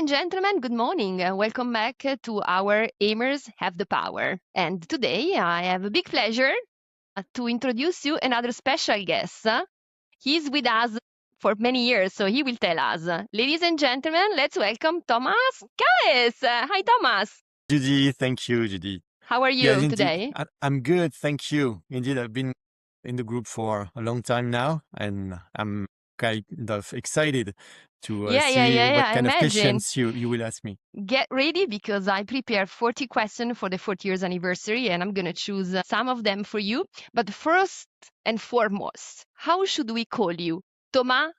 and gentlemen, good morning. Welcome back to our Aymers Have the Power. And today I have a big pleasure to introduce you another special guest. He's with us for many years, so he will tell us. Ladies and gentlemen, let's welcome Thomas Kaes. Hi, Thomas. Judy, thank you, Judy. How are Yes, you indeed. today? I'm good, thank you. Indeed, I've been in the group for a long time now, and I'm kind of excited to Yeah, see what I kind of imagine. questions you will ask me. Get ready because I prepared 40 questions for the 40 years anniversary and I'm going to choose some of them for you. But first and foremost, how should we call you? Thomas?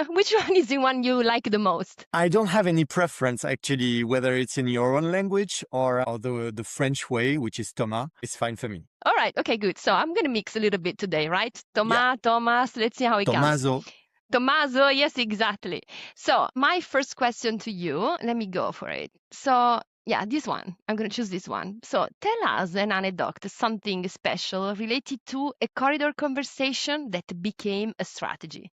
Which one is the one you like the most? I don't have any preference, actually, whether it's in your own language or the French way, which is Thomas. It's fine for me. All right. Okay, good. So I'm going to mix a little bit today, right? Yeah. Thomas. Let's see how it comes. Tommaso. Tommaso, yes, exactly. So my first question to you, let me go for it. So yeah, this one, I'm going to choose this one. So tell us an anecdote, something special related to a corridor conversation that became a strategy.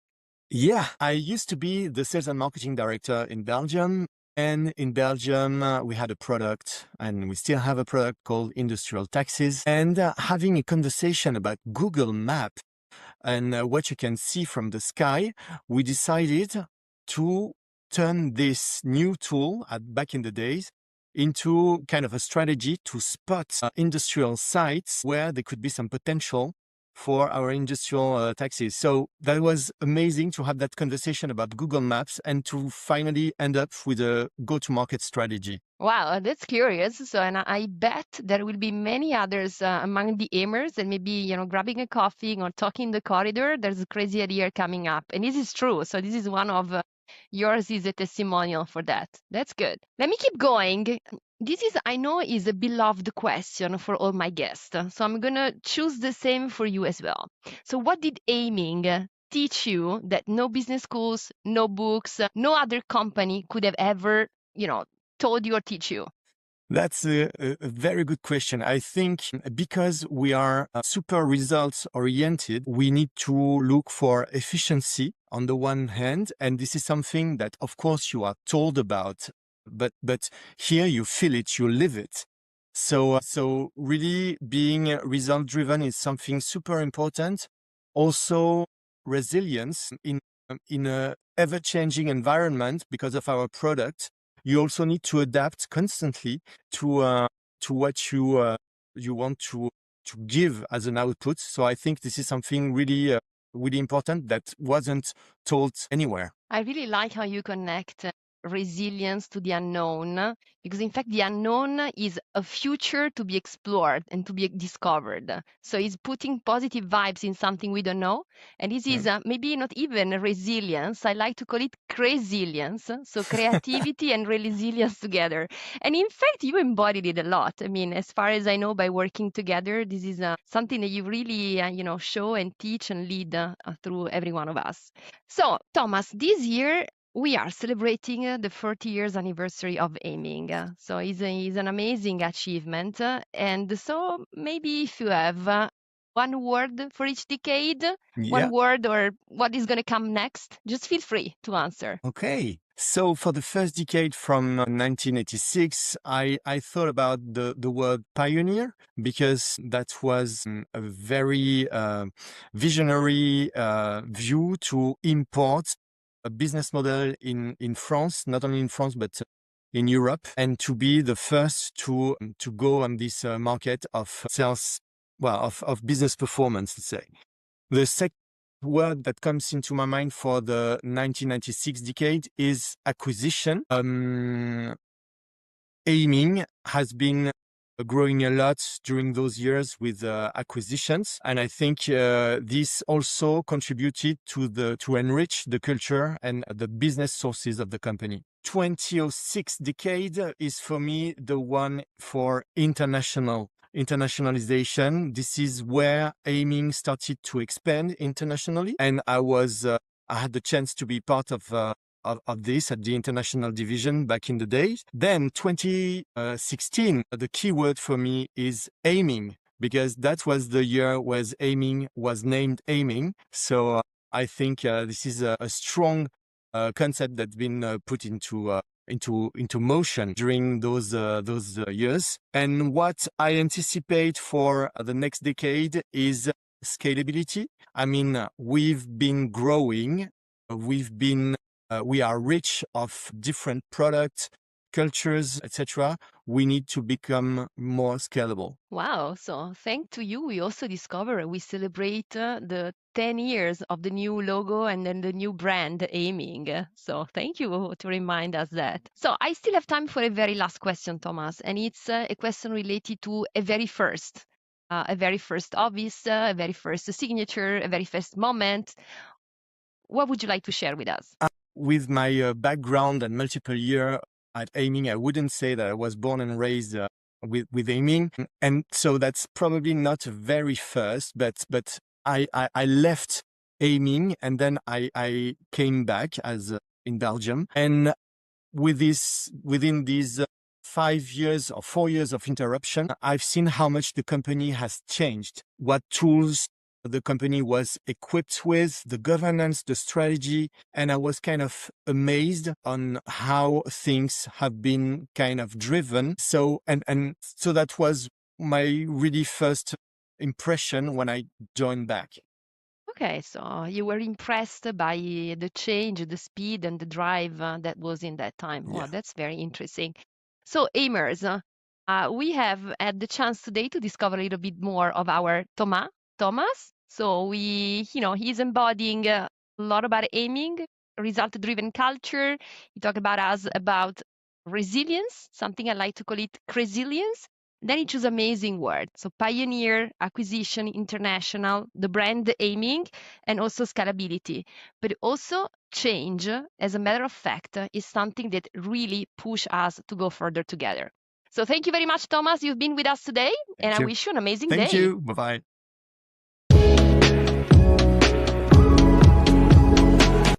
Yeah, I used to be the sales and marketing director in Belgium. And in Belgium, we had a product, and we still have a product called industrial taxis. And having a conversation about Google Maps and what you can see from the sky, we decided to turn this new tool back in the days into kind of a strategy to spot industrial sites where there could be some potential for our industrial taxis. So that was amazing to have that conversation about Google Maps and to finally end up with a go-to-market strategy. Wow, that's curious. So, and I bet there will be many others among the aimers and maybe, grabbing a coffee or talking in the corridor. There's a crazy idea coming up. And this is true. So this is one of yours is a testimonial for that. That's good. Let me keep going. This is, I know, is a beloved question for all my guests. So I'm going to choose the same for you as well. So what did Ayming teach you that no business schools, no books, no other company could have ever, told you or teach you? That's a very good question. I think because we are super results oriented, we need to look for efficiency on the one hand. And this is something that, of course, you are told about, but here you feel it, you live it. So really being result driven is something super important. Also, resilience in a ever changing environment because of our product. You also need to adapt constantly to what you want to give as an output. So I think this is something really really important that wasn't told anywhere. I really like how you connect resilience to the unknown, because in fact, the unknown is a future to be explored and to be discovered. So it's putting positive vibes in something we don't know. And this is maybe not even resilience. I like to call it resilience. So creativity and resilience together. And in fact, you embodied it a lot. I mean, as far as I know, by working together, this is something that you really, show and teach and lead through every one of us. So, Thomas, this year we are celebrating the 40 years anniversary of Ayming. So it's an amazing achievement. And so maybe if you have one word for each decade, one word or what is going to come next, just feel free to answer. Okay. So for the first decade from 1986, I thought about the word pioneer because that was a very visionary view to import a business model in France, not only in France, but in Europe, and to be the first to go on this market of sales, well, of business performance, let's say. The second word that comes into my mind for the 1996 decade is acquisition. Ayming has been growing a lot during those years with acquisitions, and I think this also contributed to enrich the culture and the business sources of the company. 2006 decade is for me the one for internationalization. This is where Ayming started to expand internationally, and I had the chance to be part of this at the international division back in the days. Then 2016, the key word for me is aiming, because that was the year where Ayming was named Ayming. So I think this is a strong concept that's been put into into motion during those years. And what I anticipate for the next decade is scalability. I mean, we've been growing, we are rich of different products, cultures, etc. We need to become more scalable. Wow. So thanks to you, we also discover we celebrate the 10 years of the new logo and then the new brand Ayming. So thank you to remind us that. So I still have time for a very last question, Thomas, and it's a question related to a very first office, a very first signature, a very first moment. What would you like to share with us? With my background and multiple years at Ayming, I wouldn't say that I was born and raised with Ayming. And so that's probably not very first, but I left Ayming and then I came back as in Belgium. And within these 5 years or 4 years of interruption, I've seen how much the company has changed, what tools the company was equipped with, the governance, the strategy, and I was kind of amazed on how things have been kind of driven. So so that was my really first impression when I joined back. Okay, so you were impressed by the change, the speed, and the drive that was in that time. Yeah. Wow, that's very interesting. So, Aymers, we have had the chance today to discover a little bit more of our Thomas. So he's embodying a lot about aiming, result-driven culture. He talked about us about resilience, something I like to call it resilience. Then he chose amazing word. So pioneer, acquisition, international, the brand aiming, and also scalability. But also change, as a matter of fact, is something that really push us to go further together. So thank you very much, Thomas. You've been with us today, and I wish you an amazing day. Thank you. Bye-bye.